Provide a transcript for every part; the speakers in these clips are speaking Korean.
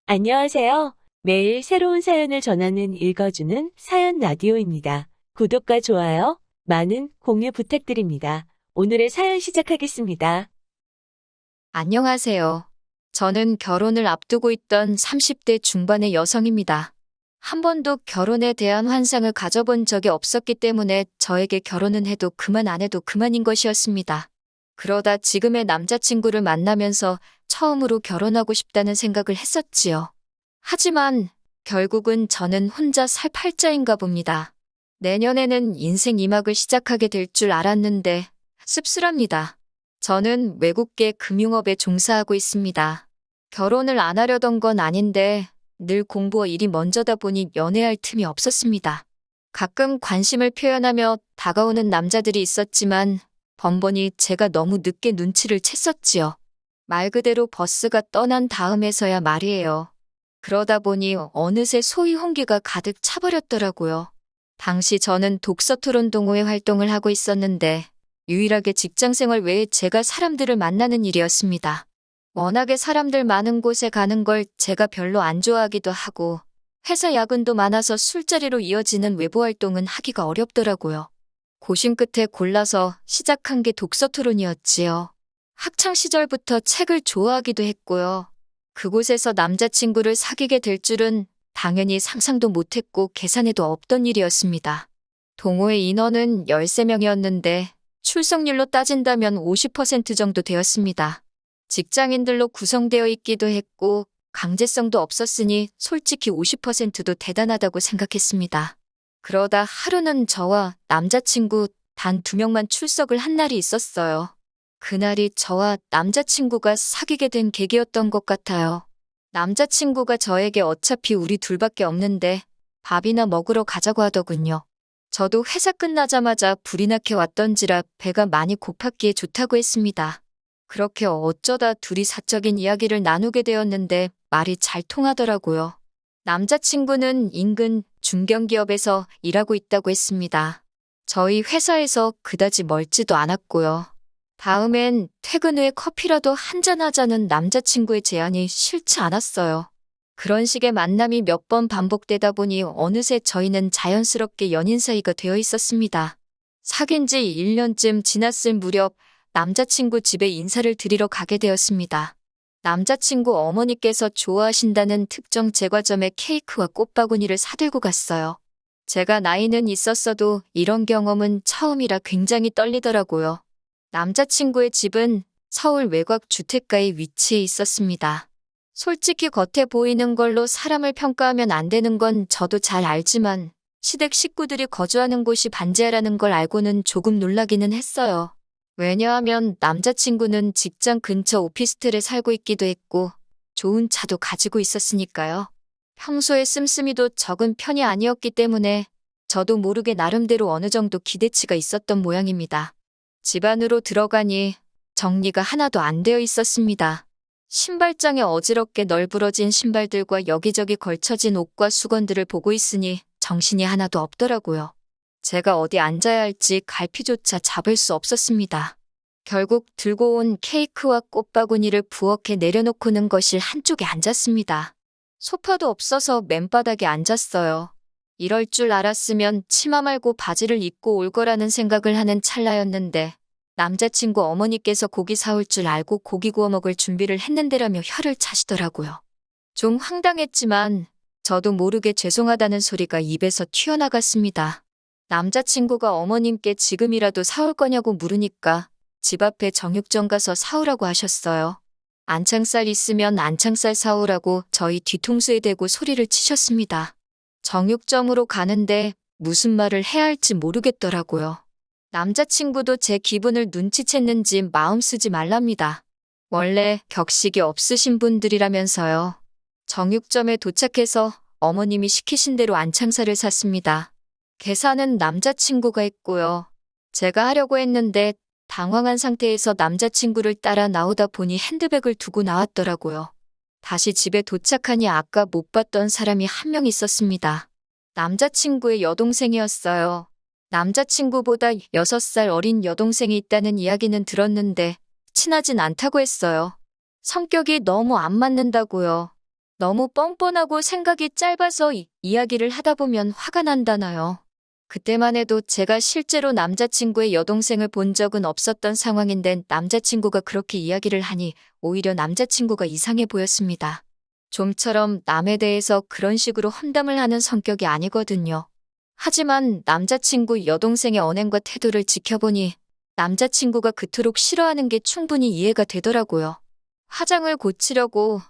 안녕하세요. 매일 새로운 사연을 전하는 읽어주는 사연 라디오입니다. 구독과 좋아요, 많은 공유 부탁드립니다. 오늘의 사연 시작하겠습니다. 안녕하세요. 저는 결혼을 앞두고 있던 30대 중반의 여성입니다. 한 번도 결혼에 대한 환상을 가져본 적이 없었기 때문에 저에게 결혼은 해도 그만 안 해도 그만인 것이었습니다. 그러다 지금의 남자친구를 만나면서 처음으로 결혼하고 싶다는 생각을 했었지요. 하지만 결국은 저는 혼자 살 팔자인가 봅니다. 내년에는 인생 2막을 시작하게 될 줄 알았는데 씁쓸합니다. 저는 외국계 금융업에 종사하고 있습니다. 결혼을 안 하려던 건 아닌데 늘 공부와 일이 먼저다 보니 연애할 틈이 없었습니다. 가끔 관심을 표현하며 다가오는 남자들이 있었지만 번번이 제가 너무 늦게 눈치를 챘었지요. 말 그대로 버스가 떠난 다음에서야 말이에요. 그러다 보니 어느새 소위 홍기가 가득 차버렸더라고요. 당시 저는 독서토론 동호회 활동을 하고 있었는데 유일하게 직장생활 외에 제가 사람들을 만나는 일이었습니다. 워낙에 사람들 많은 곳에 가는 걸 제가 별로 안 좋아하기도 하고 회사 야근도 많아서 술자리로 이어지는 외부 활동은 하기가 어렵더라고요. 고심 끝에 골라서 시작한 게 독서토론이었지요. 학창 시절부터 책을 좋아하기도 했고요. 그곳에서 남자친구를 사귀게 될 줄은 당연히 상상도 못했고 계산에도 없던 일이었습니다. 동호회 인원은 13명이었는데 출석률로 따진다면 50% 정도 되었습니다. 직장인들로 구성되어 있기도 했고 강제성도 없었으니 솔직히 50%도 대단하다고 생각했습니다. 그러다 하루는 저와 남자친구 단 2명만 출석을 한 날이 있었어요. 그날이 저와 남자친구가 사귀게 된 계기였던 것 같아요. 남자친구가 저에게 어차피 우리 둘밖에 없는데 밥이나 먹으러 가자고 하더군요. 저도 회사 끝나자마자 불이 나게 왔던지라 배가 많이 고팠기에 좋다고 했습니다. 그렇게 어쩌다 둘이 사적인 이야기를 나누게 되었는데 말이 잘 통하더라고요. 남자친구는 인근 중견기업에서 일하고 있다고 했습니다. 저희 회사에서 그다지 멀지도 않았고요. 다음엔 퇴근 후에 커피라도 한잔하자는 남자친구의 제안이 싫지 않았어요. 그런 식의 만남이 몇 번 반복되다 보니 어느새 저희는 자연스럽게 연인 사이가 되어 있었습니다. 사귄 지 1년쯤 지났을 무렵 남자친구 집에 인사를 드리러 가게 되었습니다. 남자친구 어머니께서 좋아하신다는 특정 제과점에 케이크와 꽃바구니를 사들고 갔어요. 제가 나이는 있었어도 이런 경험은 처음이라 굉장히 떨리더라고요. 남자친구의 집은 서울 외곽 주택가에 위치해 있었습니다. 솔직히 겉에 보이는 걸로 사람을 평가하면 안 되는 건 저도 잘 알지만 시댁 식구들이 거주하는 곳이 반지하라는 걸 알고는 조금 놀라기는 했어요. 왜냐하면 남자친구는 직장 근처 오피스텔에 살고 있기도 했고 좋은 차도 가지고 있었으니까요. 평소에 씀씀이도 적은 편이 아니었기 때문에 저도 모르게 나름대로 어느 정도 기대치가 있었던 모양입니다. 집 안으로 들어가니 정리가 하나도 안 되어 있었습니다. 신발장에 어지럽게 널브러진 신발들과 여기저기 걸쳐진 옷과 수건들을 보고 있으니 정신이 하나도 없더라고요. 제가 어디 앉아야 할지 갈피조차 잡을 수 없었습니다. 결국 들고 온 케이크와 꽃바구니를 부엌에 내려놓고는 거실 한쪽에 앉았습니다. 소파도 없어서 맨바닥에 앉았어요. 이럴 줄 알았으면 치마 말고 바지를 입고 올 거라는 생각을 하는 찰나였는데 남자친구 어머니께서 고기 사올 줄 알고 고기 구워 먹을 준비를 했는데라며 혀를 차시더라고요. 좀 황당했지만 저도 모르게 죄송하다는 소리가 입에서 튀어나갔습니다. 남자친구가 어머님께 지금이라도 사올 거냐고 물으니까 집 앞에 정육점 가서 사오라고 하셨어요. 안창살 있으면 안창살 사오라고 저희 뒤통수에 대고 소리를 치셨습니다. 정육점으로 가는데 무슨 말을 해야 할지 모르겠더라고요. 남자친구도 제 기분을 눈치챘는지 마음 쓰지 말랍니다. 원래 격식이 없으신 분들이라면서요. 정육점에 도착해서 어머님이 시키신 대로 안창살을 샀습니다. 계산은 남자친구가 했고요. 제가 하려고 했는데 당황한 상태에서 남자친구를 따라 나오다 보니 핸드백을 두고 나왔더라고요. 다시 집에 도착하니 아까 못 봤던 사람이 한 명 있었습니다. 남자친구의 여동생이었어요. 남자친구보다 6살 어린 여동생이 있다는 이야기는 들었는데 친하진 않다고 했어요. 성격이 너무 안 맞는다고요. 너무 뻔뻔하고 생각이 짧아서 이야기를 하다 보면 화가 난다나요. 그때만 해도 제가 실제로 남자친구의 여동생을 본 적은 없었던 상황인데 남자친구가 그렇게 이야기를 하니 오히려 남자친구가 이상해 보였습니다. 좀처럼 남에 대해서 그런 식으로 험담을 하는 성격이 아니거든요. 하지만 남자친구 여동생의 언행과 태도를 지켜보니 남자친구가 그토록 싫어하는 게 충분히 이해가 되더라고요. 화장을 고치려고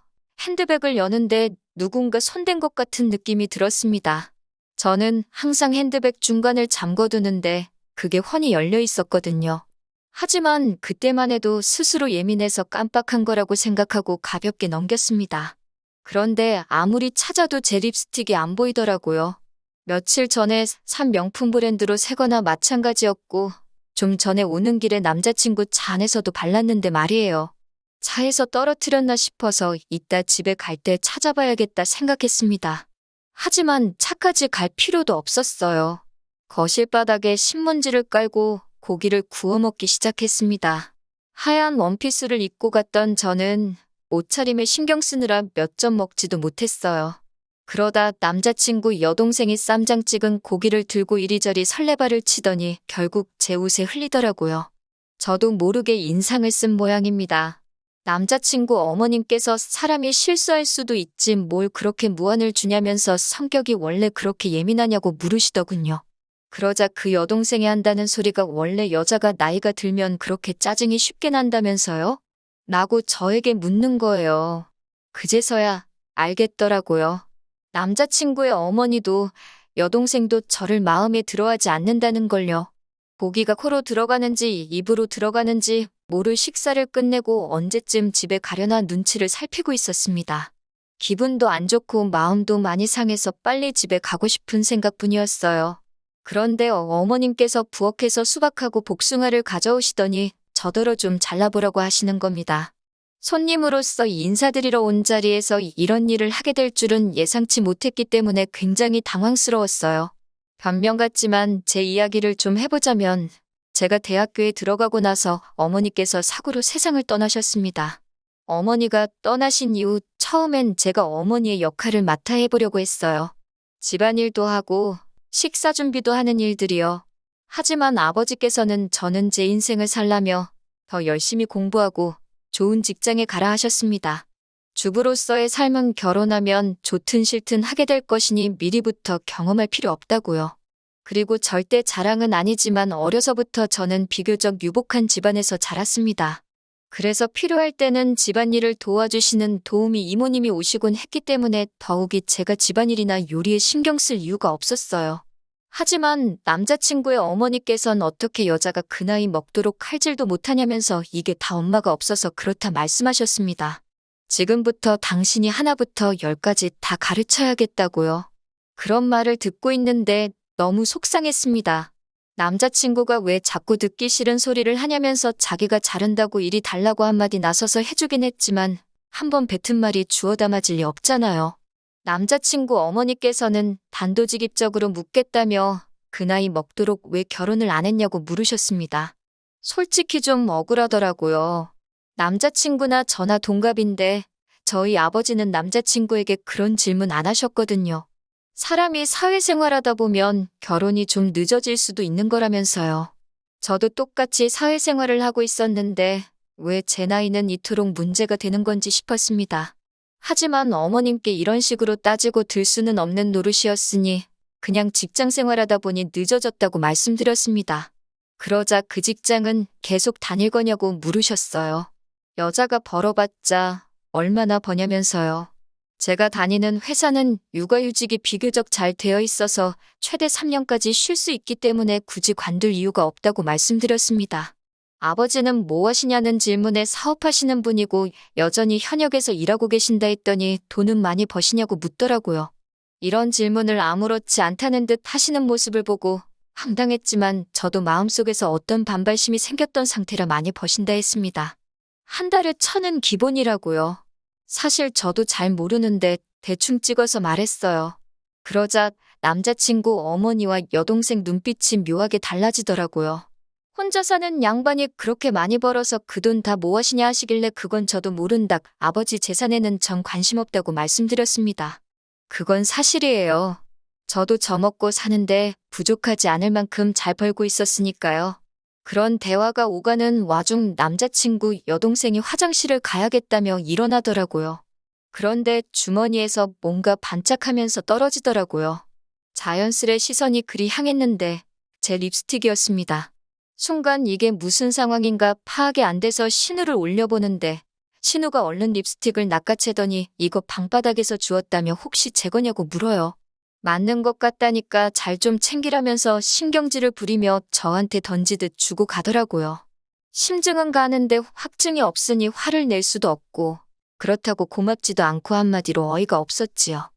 핸드백을 여는데 누군가 손댄 것 같은 느낌이 들었습니다. 저는 항상 핸드백 중간을 잠궈두는데 그게 훤히 열려 있었거든요. 하지만 그때만 해도 스스로 예민해서 깜빡한 거라고 생각하고 가볍게 넘겼습니다. 그런데 아무리 찾아도 제 립스틱이 안 보이더라고요. 며칠 전에 산 명품 브랜드로 새거나 마찬가지였고 좀 전에 오는 길에 남자친구 차 안에서도 발랐는데 말이에요. 차에서 떨어뜨렸나 싶어서 이따 집에 갈 때 찾아봐야겠다 생각했습니다. 하지만 차까지 갈 필요도 없었어요. 거실 바닥에 신문지를 깔고 고기를 구워 먹기 시작했습니다. 하얀 원피스를 입고 갔던 저는 옷차림에 신경 쓰느라 몇 점 먹지도 못했어요. 그러다 남자친구 여동생이 쌈장 찍은 고기를 들고 이리저리 설레발을 치더니 결국 제 옷에 흘리더라고요. 저도 모르게 인상을 쓴 모양입니다. 남자친구 어머님께서 사람이 실수할 수도 있지 뭘 그렇게 무안을 주냐면서 성격이 원래 그렇게 예민하냐고 물으시더군요. 그러자 그 여동생이 한다는 소리가 원래 여자가 나이가 들면 그렇게 짜증이 쉽게 난다면서요? 라고 저에게 묻는 거예요. 그제서야 알겠더라고요. 남자친구의 어머니도 여동생도 저를 마음에 들어하지 않는다는 걸요. 고기가 코로 들어가는지 입으로 들어가는지 모를 식사를 끝내고 언제쯤 집에 가려나 눈치를 살피고 있었습니다. 기분도 안 좋고 마음도 많이 상해서 빨리 집에 가고 싶은 생각뿐이었어요. 그런데 어머님께서 부엌에서 수박하고 복숭아를 가져오시더니 저더러 좀 잘라보라고 하시는 겁니다. 손님으로서 인사드리러 온 자리에서 이런 일을 하게 될 줄은 예상치 못했기 때문에 굉장히 당황스러웠어요. 변명 같지만 제 이야기를 좀 해보자면 제가 대학교에 들어가고 나서 어머니께서 사고로 세상을 떠나셨습니다. 어머니가 떠나신 이후 처음엔 제가 어머니의 역할을 맡아 해보려고 했어요. 집안일도 하고 식사 준비도 하는 일들이요. 하지만 아버지께서는 저는 제 인생을 살라며 더 열심히 공부하고 좋은 직장에 가라 하셨습니다. 주부로서의 삶은 결혼하면 좋든 싫든 하게 될 것이니 미리부터 경험할 필요 없다고요. 그리고 절대 자랑은 아니지만 어려서부터 저는 비교적 유복한 집안에서 자랐습니다. 그래서 필요할 때는 집안일을 도와주시는 도우미 이모님이 오시곤 했기 때문에 더욱이 제가 집안일이나 요리에 신경 쓸 이유가 없었어요. 하지만 남자친구의 어머니께선 어떻게 여자가 그 나이 먹도록 칼질도 못하냐면서 이게 다 엄마가 없어서 그렇다 말씀하셨습니다. 지금부터 당신이 하나부터 열까지 다 가르쳐야겠다고요. 그런 말을 듣고 있는데 너무 속상했습니다. 남자친구가 왜 자꾸 듣기 싫은 소리를 하냐면서 자기가 자른다고 일이 달라고 한마디 나서서 해주긴 했지만 한번 뱉은 말이 주워 담아질 리 없잖아요. 남자친구 어머니께서는 단도직입적으로 묻겠다며 그 나이 먹도록 왜 결혼을 안 했냐고 물으셨습니다. 솔직히 좀 억울하더라고요. 남자친구나 저나 동갑인데 저희 아버지는 남자친구에게 그런 질문 안 하셨거든요. 사람이 사회생활하다 보면 결혼이 좀 늦어질 수도 있는 거라면서요. 저도 똑같이 사회생활을 하고 있었는데 왜 제 나이는 이토록 문제가 되는 건지 싶었습니다. 하지만 어머님께 이런 식으로 따지고 들 수는 없는 노릇이었으니 그냥 직장 생활하다 보니 늦어졌다고 말씀드렸습니다. 그러자 그 직장은 계속 다닐 거냐고 물으셨어요. 여자가 벌어봤자 얼마나 버냐면서요. 제가 다니는 회사는 육아휴직이 비교적 잘 되어 있어서 최대 3년까지 쉴 수 있기 때문에 굳이 관둘 이유가 없다고 말씀드렸습니다. 아버지는 뭐 하시냐는 질문에 사업하시는 분이고 여전히 현역에서 일하고 계신다 했더니 돈은 많이 버시냐고 묻더라고요. 이런 질문을 아무렇지 않다는 듯 하시는 모습을 보고 황당했지만 저도 마음속에서 어떤 반발심이 생겼던 상태라 많이 버신다 했습니다. 한 달에 1,000은 기본이라고요. 사실 저도 잘 모르는데 대충 찍어서 말했어요. 그러자 남자친구 어머니와 여동생 눈빛이 묘하게 달라지더라고요. 혼자 사는 양반이 그렇게 많이 벌어서 그 돈 다 뭐 하시냐 하시길래 그건 저도 모른다. 아버지 재산에는 전 관심 없다고 말씀드렸습니다. 그건 사실이에요. 저도 저 먹고 사는데 부족하지 않을 만큼 잘 벌고 있었으니까요. 그런 대화가 오가는 와중 남자친구 여동생이 화장실을 가야겠다며 일어나더라고요. 그런데 주머니에서 뭔가 반짝하면서 떨어지더라고요. 자연스레 시선이 그리 향했는데 제 립스틱이었습니다. 순간 이게 무슨 상황인가 파악이 안 돼서 신우를 올려보는데 신우가 얼른 립스틱을 낚아채더니 이거 방바닥에서 주웠다며 혹시 제 거냐고 물어요. 맞는 것 같다니까 잘 좀 챙기라면서 신경질을 부리며 저한테 던지듯 주고 가더라고요. 심증은 가는데 확증이 없으니 화를 낼 수도 없고 그렇다고 고맙지도 않고 한마디로 어이가 없었지요.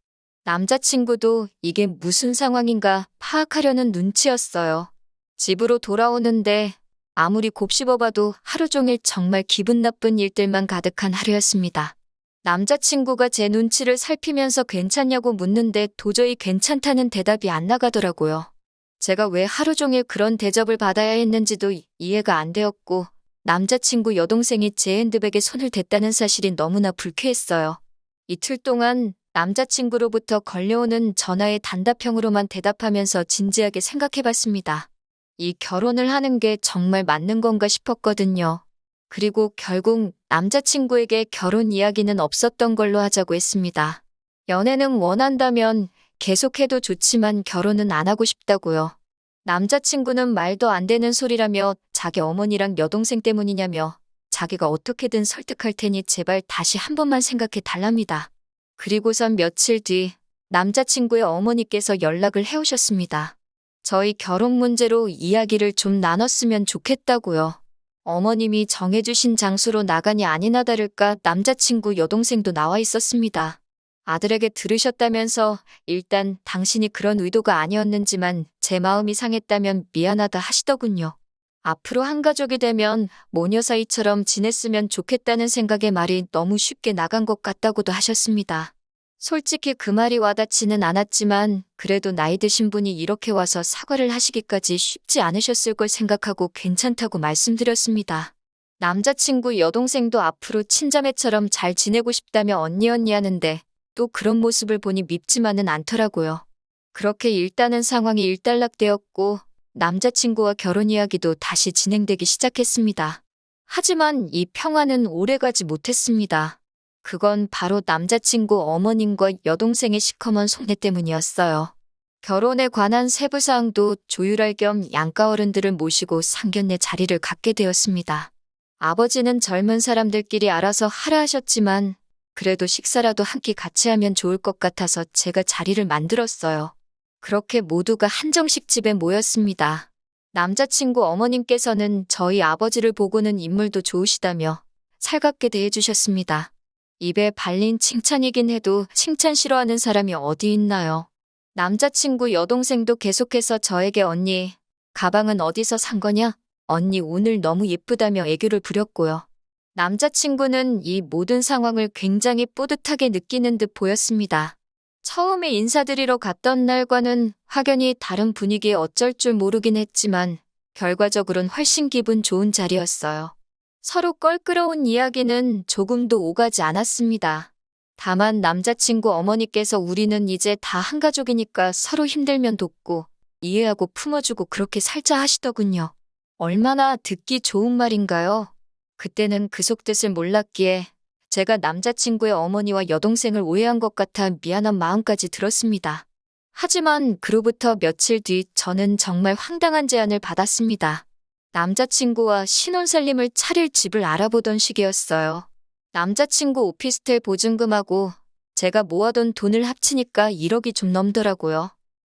남자친구도 이게 무슨 상황인가 파악하려는 눈치였어요. 집으로 돌아오는데 아무리 곱씹어봐도 하루 종일 정말 기분 나쁜 일들만 가득한 하루였습니다. 남자친구가 제 눈치를 살피면서 괜찮냐고 묻는데 도저히 괜찮다는 대답이 안 나가더라고요. 제가 왜 하루 종일 그런 대접을 받아야 했는지도 이해가 안 되었고 남자친구 여동생이 제 핸드백에 손을 댔다는 사실이 너무나 불쾌했어요. 이틀 동안 남자친구로부터 걸려오는 전화에 단답형으로만 대답하면서 진지하게 생각해봤습니다. 이 결혼을 하는 게 정말 맞는 건가 싶었거든요. 그리고 결국 남자친구에게 결혼 이야기는 없었던 걸로 하자고 했습니다. 연애는 원한다면 계속해도 좋지만 결혼은 안 하고 싶다고요. 남자친구는 말도 안 되는 소리라며 자기 어머니랑 여동생 때문이냐며 자기가 어떻게든 설득할 테니 제발 다시 한 번만 생각해 달랍니다. 그리고선 며칠 뒤 남자친구의 어머니께서 연락을 해오셨습니다. 저희 결혼 문제로 이야기를 좀 나눴으면 좋겠다고요. 어머님이 정해주신 장소로 나가니 아니나 다를까 남자친구 여동생도 나와 있었습니다. 아들에게 들으셨다면서 일단 당신이 그런 의도가 아니었는지만 제 마음이 상했다면 미안하다 하시더군요. 앞으로 한 가족이 되면 모녀 사이처럼 지냈으면 좋겠다는 생각에 말이 너무 쉽게 나간 것 같다고도 하셨습니다. 솔직히 그 말이 와닿지는 않았지만 그래도 나이 드신 분이 이렇게 와서 사과를 하시기까지 쉽지 않으셨을 걸 생각하고 괜찮다고 말씀드렸습니다. 남자친구 여동생도 앞으로 친자매처럼 잘 지내고 싶다며 언니 하는데 또 그런 모습을 보니 밉지만은 않더라고요. 그렇게 일단은 상황이 일단락되었고 남자친구와 결혼 이야기도 다시 진행되기 시작했습니다. 하지만 이 평화는 오래가지 못했습니다. 그건 바로 남자친구 어머님과 여동생의 시커먼 속내 때문이었어요. 결혼에 관한 세부사항도 조율할 겸 양가 어른들을 모시고 상견례 자리를 갖게 되었습니다. 아버지는 젊은 사람들끼리 알아서 하라 하셨지만 그래도 식사라도 한 끼 같이 하면 좋을 것 같아서 제가 자리를 만들었어요. 그렇게 모두가 한정식 집에 모였습니다. 남자친구 어머님께서는 저희 아버지를 보고는 인물도 좋으시다며 살갑게 대해주셨습니다. 입에 발린 칭찬이긴 해도 칭찬 싫어하는 사람이 어디 있나요? 남자친구 여동생도 계속해서 저에게 언니, 가방은 어디서 산 거냐? 언니 오늘 너무 예쁘다며 애교를 부렸고요. 남자친구는 이 모든 상황을 굉장히 뿌듯하게 느끼는 듯 보였습니다. 처음에 인사드리러 갔던 날과는 확연히 다른 분위기에 어쩔 줄 모르긴 했지만 결과적으로는 훨씬 기분 좋은 자리였어요. 서로 껄끄러운 이야기는 조금도 오가지 않았습니다. 다만 남자친구 어머니께서 우리는 이제 다 한 가족이니까 서로 힘들면 돕고 이해하고 품어주고 그렇게 살자 하시더군요. 얼마나 듣기 좋은 말인가요? 그때는 그 속뜻을 몰랐기에 제가 남자친구의 어머니와 여동생을 오해한 것 같아 미안한 마음까지 들었습니다. 하지만 그로부터 며칠 뒤 저는 정말 황당한 제안을 받았습니다. 남자친구와 신혼살림을 차릴 집을 알아보던 시기였어요. 남자친구 오피스텔 보증금하고 제가 모아둔 돈을 합치니까 1억이 좀 넘더라고요.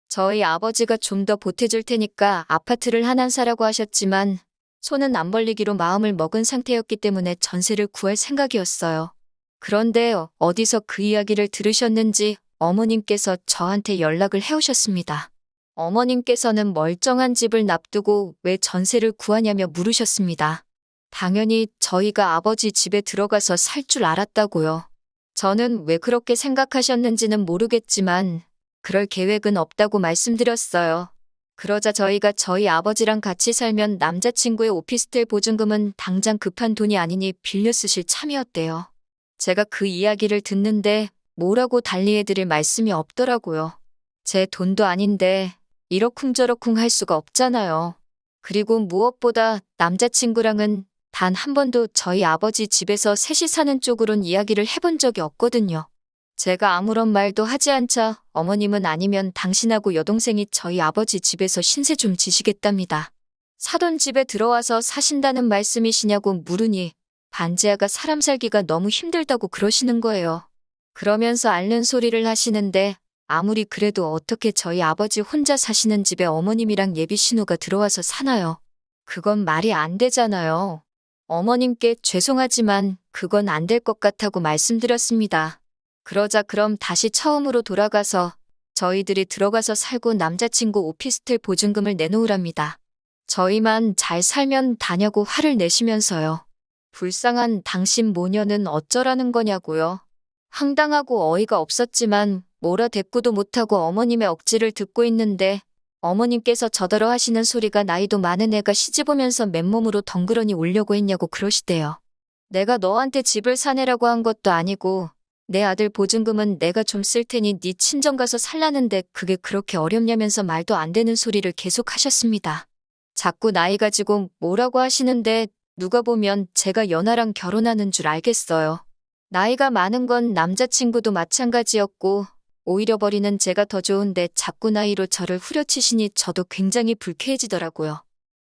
저희 아버지가 좀 더 보태줄 테니까 아파트를 하나 사라고 하셨지만 손은 안 벌리기로 마음을 먹은 상태였기 때문에 전세를 구할 생각이었어요. 그런데 어디서 그 이야기를 들으셨는지 어머님께서 저한테 연락을 해오셨습니다. 어머님께서는 멀쩡한 집을 납두고 왜 전세를 구하냐며 물으셨습니다. 당연히 저희가 아버지 집에 들어가서 살 줄 알았다고요. 저는 왜 그렇게 생각하셨는지는 모르겠지만 그럴 계획은 없다고 말씀드렸어요. 그러자 저희가 저희 아버지랑 같이 살면 남자친구의 오피스텔 보증금은 당장 급한 돈이 아니니 빌려 쓰실 참이었대요. 제가 그 이야기를 듣는데 뭐라고 달리해드릴 말씀이 없더라고요. 제 돈도 아닌데 이러쿵저러쿵 할 수가 없잖아요. 그리고 무엇보다 남자친구랑은 단 한 번도 저희 아버지 집에서 셋이 사는 쪽으론 이야기를 해본 적이 없거든요. 제가 아무런 말도 하지 않자 어머님은 아니면 당신하고 여동생이 저희 아버지 집에서 신세 좀 지시겠답니다. 사돈 집에 들어와서 사신다는 말씀이시냐고 물으니 반지하가 사람 살기가 너무 힘들다고 그러시는 거예요. 그러면서 앓는 소리를 하시는데 아무리 그래도 어떻게 저희 아버지 혼자 사시는 집에 어머님이랑 예비 신우가 들어와서 사나요? 그건 말이 안 되잖아요. 어머님께 죄송하지만 그건 안 될 것 같다고 말씀드렸습니다. 그러자 그럼 다시 처음으로 돌아가서 저희들이 들어가서 살고 남자친구 오피스텔 보증금을 내놓으랍니다. 저희만 잘 살면 다냐고 화를 내시면서요. 불쌍한 당신 모녀는 어쩌라는 거냐고요. 황당하고 어이가 없었지만 몰아대꾸도 못하고 어머님의 억지를 듣고 있는데 어머님께서 저더러 하시는 소리가 나이도 많은 애가 시집 오면서 맨몸으로 덩그러니 오려고 했냐고 그러시대요. 내가 너한테 집을 사내라고 한 것도 아니고 내 아들 보증금은 내가 좀 쓸 테니 네 친정 가서 살라는데 그게 그렇게 어렵냐면서 말도 안 되는 소리를 계속 하셨습니다. 자꾸 나이 가지고 뭐라고 하시는데 누가 보면 제가 연하랑 결혼하는 줄 알겠어요. 나이가 많은 건 남자친구도 마찬가지였고 오히려 버리는 제가 더 좋은데 자꾸 나이로 저를 후려치시니 저도 굉장히 불쾌해지더라고요.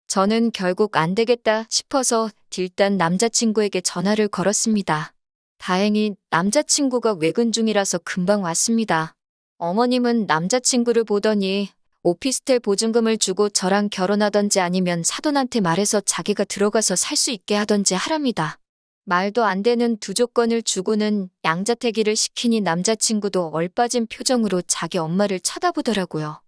저는 결국 안 되겠다 싶어서 일단 남자친구에게 전화를 걸었습니다. 다행히 남자친구가 외근 중이라서 금방 왔습니다. 어머님은 남자친구를 보더니 오피스텔 보증금을 주고 저랑 결혼하던지 아니면 사돈한테 말해서 자기가 들어가서 살 수 있게 하던지 하랍니다. 말도 안 되는 두 조건을 주고는 양자택일을 시키니 남자친구도 얼빠진 표정으로 자기 엄마를 쳐다보더라고요.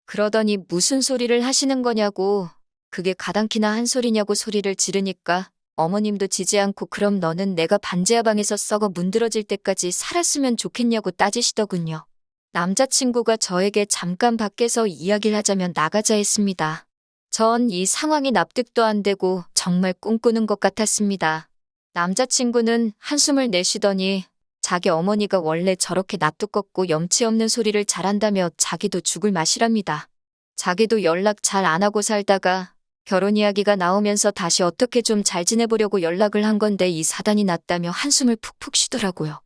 그러더니 무슨 소리를 하시는 거냐고, 그게 가당키나 한 소리냐고 소리를 지르니까 어머님도 지지 않고 그럼 너는 내가 반지하 방에서 썩어 문드러질 때까지 살았으면 좋겠냐고 따지시더군요. 남자친구가 저에게 잠깐 밖에서 이야기를 하자면 나가자 했습니다. 전 이 상황이 납득도 안 되고 정말 꿈꾸는 것 같았습니다. 남자친구는 한숨을 내쉬더니 자기 어머니가 원래 저렇게 낯두껍고 염치 없는 소리를 잘한다며 자기도 죽을 맛이랍니다. 자기도 연락 잘 안 하고 살다가 결혼 이야기가 나오면서 다시 어떻게 좀 잘 지내보려고 연락을 한 건데 이 사단이 났다며 한숨을 푹푹 쉬더라고요.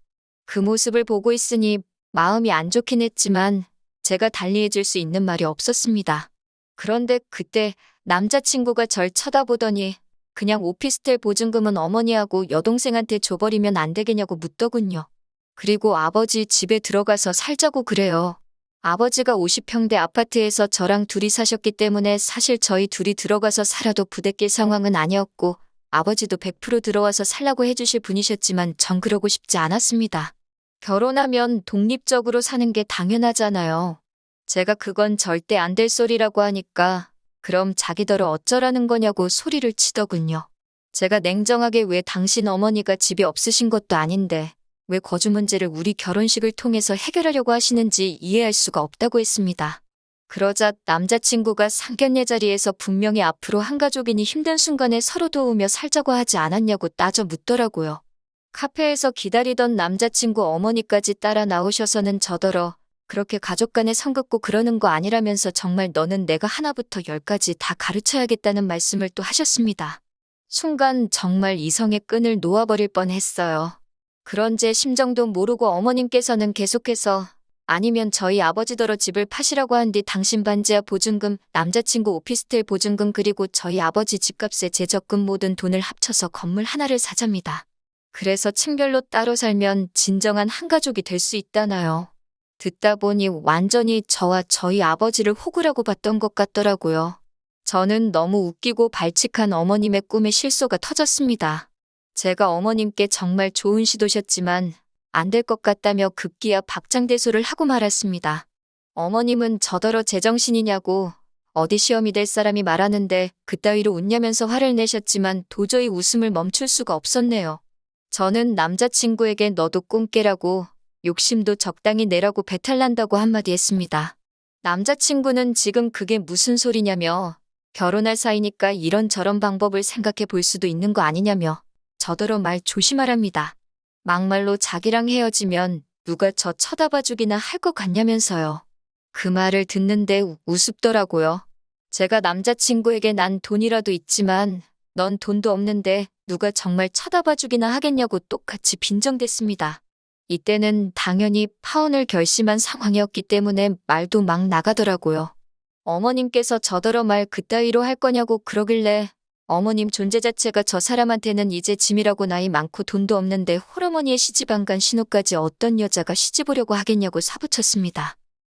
그 모습을 보고 있으니 마음이 안 좋긴 했지만 제가 달리해줄 수 있는 말이 없었습니다. 그런데 그때 남자친구가 절 쳐다보더니 그냥 오피스텔 보증금은 어머니하고 여동생한테 줘버리면 안 되겠냐고 묻더군요. 그리고 아버지 집에 들어가서 살자고 그래요. 아버지가 50평대 아파트에서 저랑 둘이 사셨기 때문에 사실 저희 둘이 들어가서 살아도 부대낄 상황은 아니었고 아버지도 100% 들어와서 살라고 해주실 분이셨지만 전 그러고 싶지 않았습니다. 결혼하면 독립적으로 사는 게 당연하잖아요. 제가 그건 절대 안 될 소리라고 하니까 그럼 자기더러 어쩌라는 거냐고 소리를 치더군요. 제가 냉정하게 왜 당신 어머니가 집이 없으신 것도 아닌데 왜 거주 문제를 우리 결혼식을 통해서 해결하려고 하시는지 이해할 수가 없다고 했습니다. 그러자 남자친구가 상견례 자리에서 분명히 앞으로 한 가족이니 힘든 순간에 서로 도우며 살자고 하지 않았냐고 따져 묻더라고요. 카페에서 기다리던 남자친구 어머니까지 따라 나오셔서는 저더러 그렇게 가족 간에 선 긋고 그러는 거 아니라면서 정말 너는 내가 하나부터 열까지 다 가르쳐야겠다는 말씀을 또 하셨습니다. 순간 정말 이성의 끈을 놓아버릴 뻔했어요. 그런 제 심정도 모르고 어머님께서는 계속해서 아니면 저희 아버지더러 집을 파시라고 한 뒤 당신 반지하 보증금, 남자친구 오피스텔 보증금 그리고 저희 아버지 집값에 제 적금 모든 돈을 합쳐서 건물 하나를 사잡니다. 그래서 층별로 따로 살면 진정한 한 가족이 될 수 있다나요. 듣다 보니 완전히 저와 저희 아버지를 호구라고 봤던 것 같더라고요. 저는 너무 웃기고 발칙한 어머님의 꿈에 실소가 터졌습니다. 제가 어머님께 정말 좋은 시도셨지만 안 될 것 같다며 급기야 박장대소를 하고 말았습니다. 어머님은 저더러 제정신이냐고 어디 시험이 될 사람이 말하는데 그따위로 웃냐면서 화를 내셨지만 도저히 웃음을 멈출 수가 없었네요. 저는 남자친구에게 너도 꿈 깨라고 욕심도 적당히 내라고 배탈난다고 한마디 했습니다. 남자친구는 지금 그게 무슨 소리냐며 결혼할 사이니까 이런저런 방법을 생각해 볼 수도 있는 거 아니냐며 저더러 말 조심하랍니다. 막말로 자기랑 헤어지면 누가 저 쳐다봐 주기나 할 것 같냐면서요. 그 말을 듣는데 우습더라고요. 제가 남자친구에게 난 돈이라도 있지만 넌 돈도 없는데 누가 정말 쳐다봐 주기나 하겠냐고 똑같이 빈정댔습니다. 이때는 당연히 파혼을 결심한 상황이었기 때문에 말도 막 나가더라고요. 어머님께서 저더러 말 그따위로 할 거냐고 그러길래 어머님 존재 자체가 저 사람한테는 이제 짐이라고 나이 많고 돈도 없는데 홀어머니의 시집 안 간 신우까지 어떤 여자가 시집 오려고 하겠냐고 사부쳤습니다.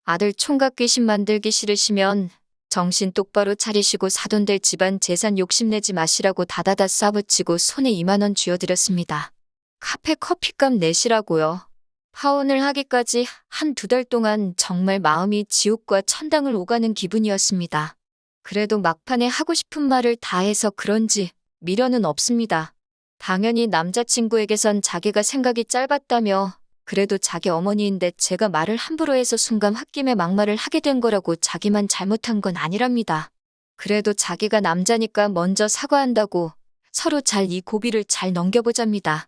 아들 총각 귀신 만들기 싫으시면 정신 똑바로 차리시고 사돈 될 집안 재산 욕심내지 마시라고 다다다 싸붙이고 손에 2만 원 쥐어드렸습니다. 카페 커피값 내시라고요. 파혼을 하기까지 한 2달 동안 정말 마음이 지옥과 천당을 오가는 기분이었습니다. 그래도 막판에 하고 싶은 말을 다 해서 그런지 미련은 없습니다. 당연히 남자친구에게선 자기가 생각이 짧았다며 그래도 자기 어머니인데 제가 말을 함부로 해서 순간 홧김에 막말을 하게 된 거라고 자기만 잘못한 건 아니랍니다. 그래도 자기가 남자니까 먼저 사과한다고 서로 잘 이 고비를 잘 넘겨보잡니다.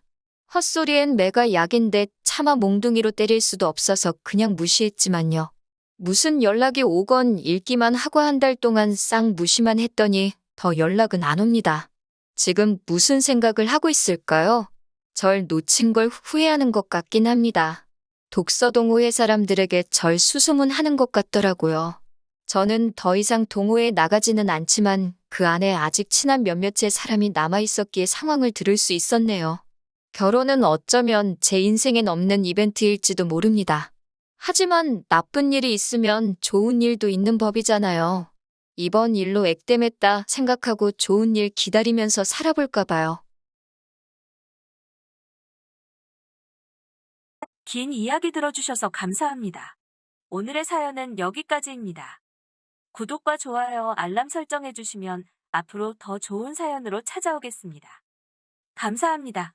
헛소리엔 매가 약인데 차마 몽둥이로 때릴 수도 없어서 그냥 무시했지만요. 무슨 연락이 오건 읽기만 하고 한 달 동안 싹 무시만 했더니 더 연락은 안 옵니다. 지금 무슨 생각을 하고 있을까요? 절 놓친 걸 후회하는 것 같긴 합니다. 독서 동호회 사람들에게 절 수소문하는 것 같더라고요. 저는 더 이상 동호회에 나가지는 않지만 그 안에 아직 친한 몇몇의 사람이 남아있었기에 상황을 들을 수 있었네요. 결혼은 어쩌면 제 인생엔 없는 이벤트일지도 모릅니다. 하지만 나쁜 일이 있으면 좋은 일도 있는 법이잖아요. 이번 일로 액땜했다 생각하고 좋은 일 기다리면서 살아볼까 봐요. 긴 이야기 들어주셔서 감사합니다. 오늘의 사연은 여기까지입니다. 구독과 좋아요, 알람 설정해주시면 앞으로 더 좋은 사연으로 찾아오겠습니다. 감사합니다.